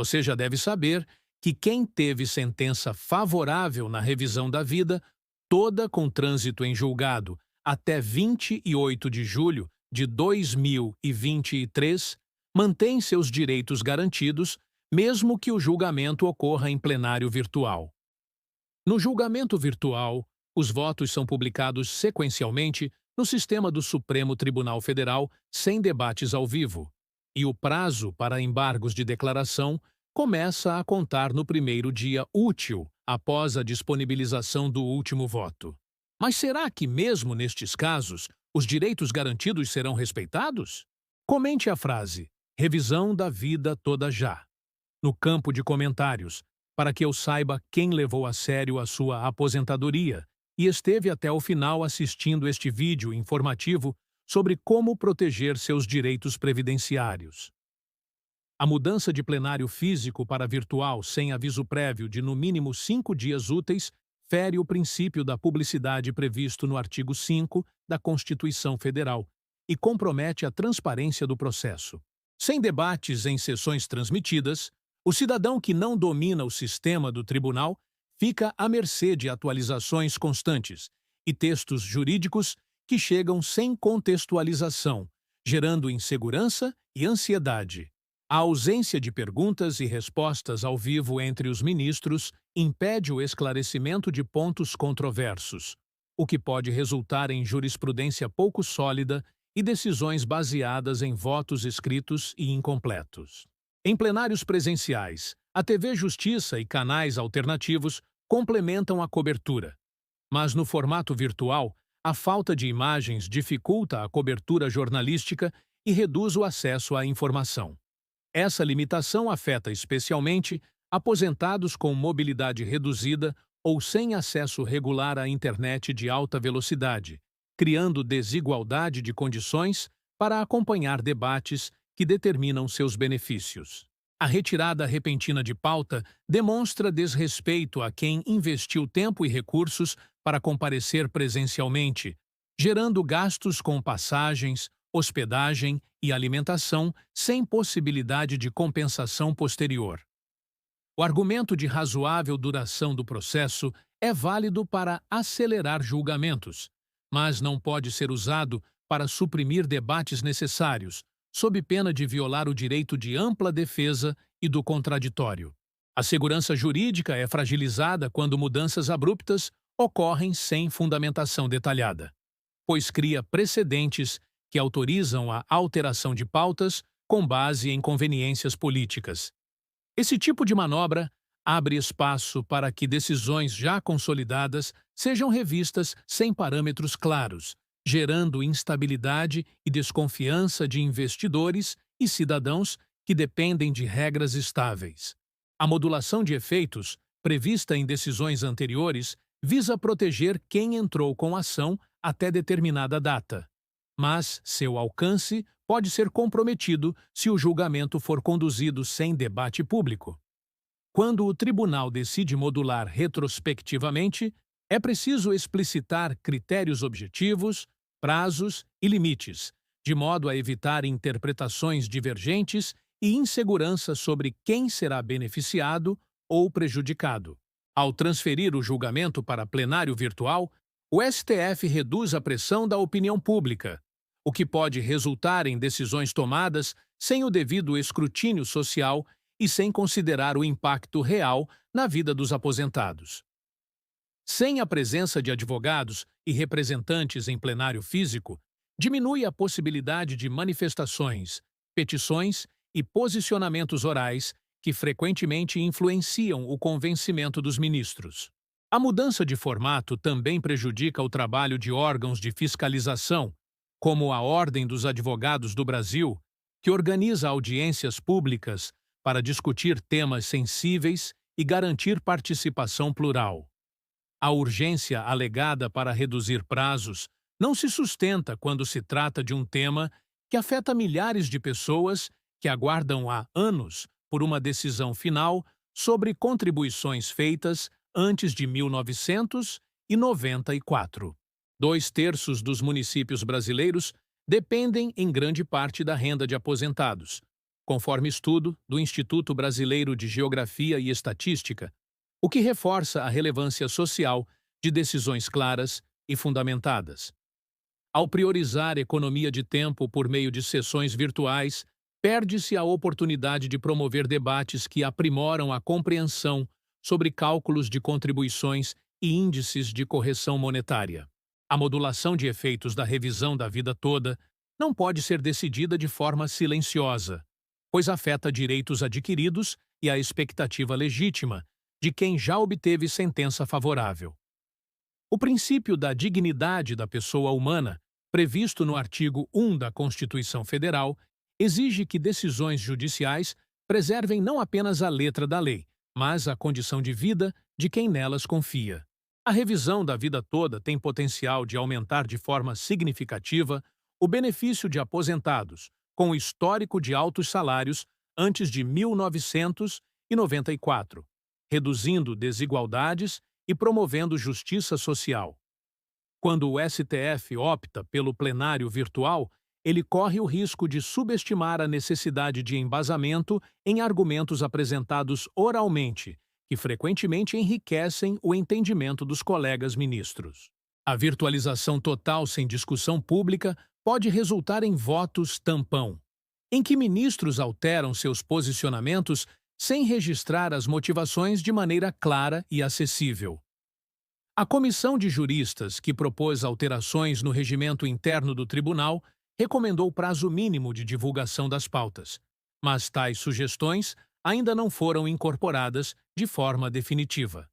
Você já deve saber que quem teve sentença favorável na revisão da vida, toda com trânsito em julgado, até 28 de julho de 2023, mantém seus direitos garantidos, mesmo que o julgamento ocorra em plenário virtual. No julgamento virtual, os votos são publicados sequencialmente no sistema do Supremo Tribunal Federal, sem debates ao vivo, e o prazo para embargos de declaração começa a contar no primeiro dia útil após a disponibilização do último voto. Mas será que, mesmo nestes casos, os direitos garantidos serão respeitados? Comente a frase "revisão da vida toda já" no campo de comentários, para que eu saiba quem levou a sério a sua aposentadoria e esteve até o final assistindo este vídeo informativo sobre como proteger seus direitos previdenciários. A mudança de plenário físico para virtual sem aviso prévio de no mínimo 5 dias úteis fere o princípio da publicidade previsto no artigo 5 da Constituição Federal e compromete a transparência do processo. Sem debates em sessões transmitidas, o cidadão que não domina o sistema do tribunal fica à mercê de atualizações constantes e textos jurídicos que chegam sem contextualização, gerando insegurança e ansiedade. A ausência de perguntas e respostas ao vivo entre os ministros impede o esclarecimento de pontos controversos, o que pode resultar em jurisprudência pouco sólida e decisões baseadas em votos escritos e incompletos. Em plenários presenciais, a TV Justiça e canais alternativos complementam a cobertura. Mas no formato virtual, a falta de imagens dificulta a cobertura jornalística e reduz o acesso à informação. Essa limitação afeta especialmente aposentados com mobilidade reduzida ou sem acesso regular à internet de alta velocidade, criando desigualdade de condições para acompanhar debates que determinam seus benefícios. A retirada repentina de pauta demonstra desrespeito a quem investiu tempo e recursos para comparecer presencialmente, gerando gastos com passagens, hospedagem e alimentação sem possibilidade de compensação posterior. O argumento de razoável duração do processo é válido para acelerar julgamentos, mas não pode ser usado para suprimir debates necessários, sob pena de violar o direito de ampla defesa e do contraditório. A segurança jurídica é fragilizada quando mudanças abruptas ocorrem sem fundamentação detalhada, pois cria precedentes que autorizam a alteração de pautas com base em conveniências políticas. Esse tipo de manobra abre espaço para que decisões já consolidadas sejam revistas sem parâmetros claros, gerando instabilidade e desconfiança de investidores e cidadãos que dependem de regras estáveis. A modulação de efeitos, prevista em decisões anteriores, visa proteger quem entrou com ação até determinada data, mas seu alcance pode ser comprometido se o julgamento for conduzido sem debate público. Quando o tribunal decide modular retrospectivamente, é preciso explicitar critérios objetivos, prazos e limites, de modo a evitar interpretações divergentes e insegurança sobre quem será beneficiado ou prejudicado. Ao transferir o julgamento para plenário virtual, o STF reduz a pressão da opinião pública, o que pode resultar em decisões tomadas sem o devido escrutínio social e sem considerar o impacto real na vida dos aposentados. Sem a presença de advogados e representantes em plenário físico, diminui a possibilidade de manifestações, petições e posicionamentos orais que frequentemente influenciam o convencimento dos ministros. A mudança de formato também prejudica o trabalho de órgãos de fiscalização, como a Ordem dos Advogados do Brasil, que organiza audiências públicas para discutir temas sensíveis e garantir participação plural. A urgência alegada para reduzir prazos não se sustenta quando se trata de um tema que afeta milhares de pessoas que aguardam há anos por uma decisão final sobre contribuições feitas antes de 1994. 2/3 dos municípios brasileiros dependem em grande parte da renda de aposentados, conforme estudo do Instituto Brasileiro de Geografia e Estatística, o que reforça a relevância social de decisões claras e fundamentadas. Ao priorizar economia de tempo por meio de sessões virtuais, perde-se a oportunidade de promover debates que aprimoram a compreensão sobre cálculos de contribuições e índices de correção monetária. A modulação de efeitos da revisão da vida toda não pode ser decidida de forma silenciosa, pois afeta direitos adquiridos e a expectativa legítima de quem já obteve sentença favorável. O princípio da dignidade da pessoa humana, previsto no artigo 1 da Constituição Federal, exige que decisões judiciais preservem não apenas a letra da lei, mas a condição de vida de quem nelas confia. A revisão da vida toda tem potencial de aumentar de forma significativa o benefício de aposentados, com o histórico de altos salários antes de 1994, reduzindo desigualdades e promovendo justiça social. Quando o STF opta pelo plenário virtual, ele corre o risco de subestimar a necessidade de embasamento em argumentos apresentados oralmente, que frequentemente enriquecem o entendimento dos colegas ministros. A virtualização total sem discussão pública pode resultar em votos tampão, em que ministros alteram seus posicionamentos sem registrar as motivações de maneira clara e acessível. A comissão de juristas que propôs alterações no regimento interno do tribunal recomendou prazo mínimo de divulgação das pautas, mas tais sugestões ainda não foram incorporadas de forma definitiva.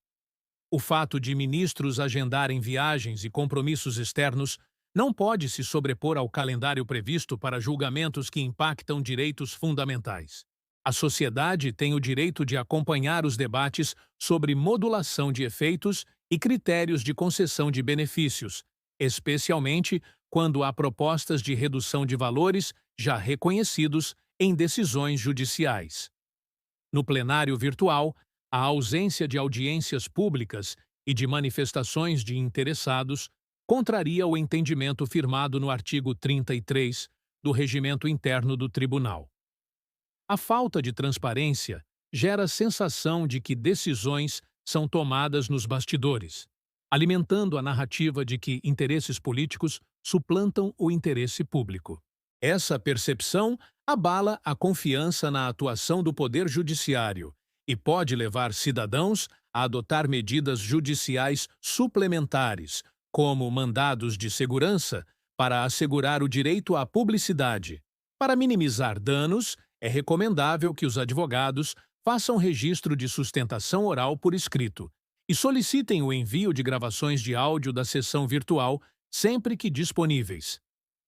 O fato de ministros agendarem viagens e compromissos externos não pode se sobrepor ao calendário previsto para julgamentos que impactam direitos fundamentais. A sociedade tem o direito de acompanhar os debates sobre modulação de efeitos e critérios de concessão de benefícios, especialmente quando há propostas de redução de valores já reconhecidos em decisões judiciais. No plenário virtual, a ausência de audiências públicas e de manifestações de interessados contraria o entendimento firmado no artigo 33 do Regimento Interno do Tribunal. A falta de transparência gera a sensação de que decisões são tomadas nos bastidores, alimentando a narrativa de que interesses políticos suplantam o interesse público. Essa percepção abala a confiança na atuação do Poder Judiciário e pode levar cidadãos a adotar medidas judiciais suplementares, como mandados de segurança, para assegurar o direito à publicidade. Para minimizar danos, é recomendável que os advogados façam registro de sustentação oral por escrito e solicitem o envio de gravações de áudio da sessão virtual sempre que disponíveis.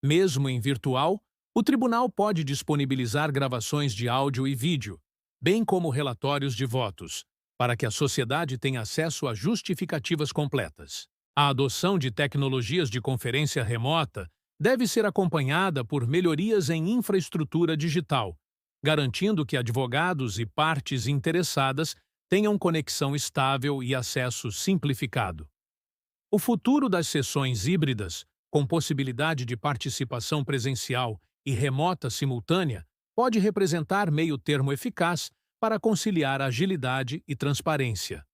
Mesmo em virtual, o tribunal pode disponibilizar gravações de áudio e vídeo, bem como relatórios de votos, para que a sociedade tenha acesso a justificativas completas. A adoção de tecnologias de conferência remota deve ser acompanhada por melhorias em infraestrutura digital, garantindo que advogados e partes interessadas tenham conexão estável e acesso simplificado. O futuro das sessões híbridas, com possibilidade de participação presencial e remota simultânea, pode representar meio-termo eficaz para conciliar agilidade e transparência.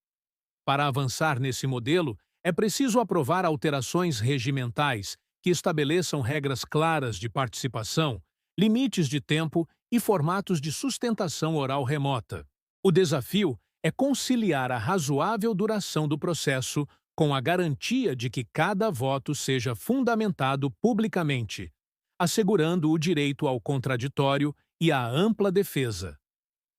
Para avançar nesse modelo, é preciso aprovar alterações regimentais que estabeleçam regras claras de participação, limites de tempo e formatos de sustentação oral remota. O desafio é conciliar a razoável duração do processo com a garantia de que cada voto seja fundamentado publicamente, assegurando o direito ao contraditório e à ampla defesa.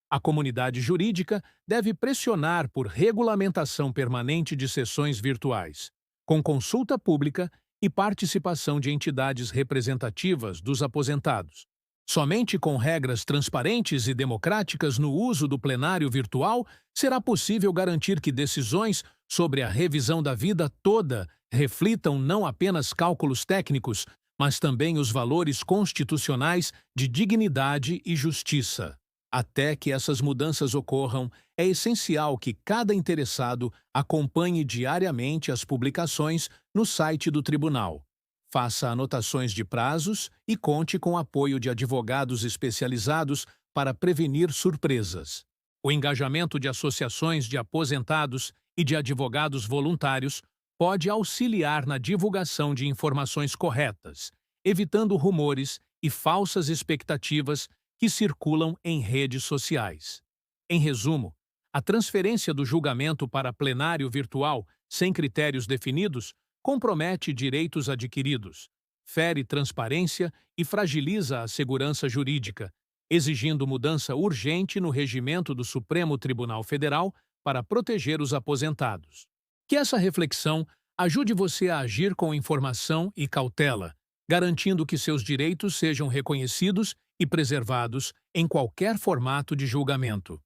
A comunidade jurídica deve pressionar por regulamentação permanente de sessões virtuais, com consulta pública e participação de entidades representativas dos aposentados. Somente com regras transparentes e democráticas no uso do plenário virtual será possível garantir que decisões sobre a revisão da vida toda reflitam não apenas cálculos técnicos, mas também os valores constitucionais de dignidade e justiça. Até que essas mudanças ocorram, é essencial que cada interessado acompanhe diariamente as publicações no site do tribunal, faça anotações de prazos e conte com o apoio de advogados especializados para prevenir surpresas. O engajamento de associações de aposentados e de advogados voluntários pode auxiliar na divulgação de informações corretas, evitando rumores e falsas expectativas que circulam em redes sociais. Em resumo, a transferência do julgamento para plenário virtual, sem critérios definidos, compromete direitos adquiridos, fere transparência e fragiliza a segurança jurídica, exigindo mudança urgente no regimento do Supremo Tribunal Federal para proteger os aposentados. Que essa reflexão ajude você a agir com informação e cautela, garantindo que seus direitos sejam reconhecidos e preservados em qualquer formato de julgamento.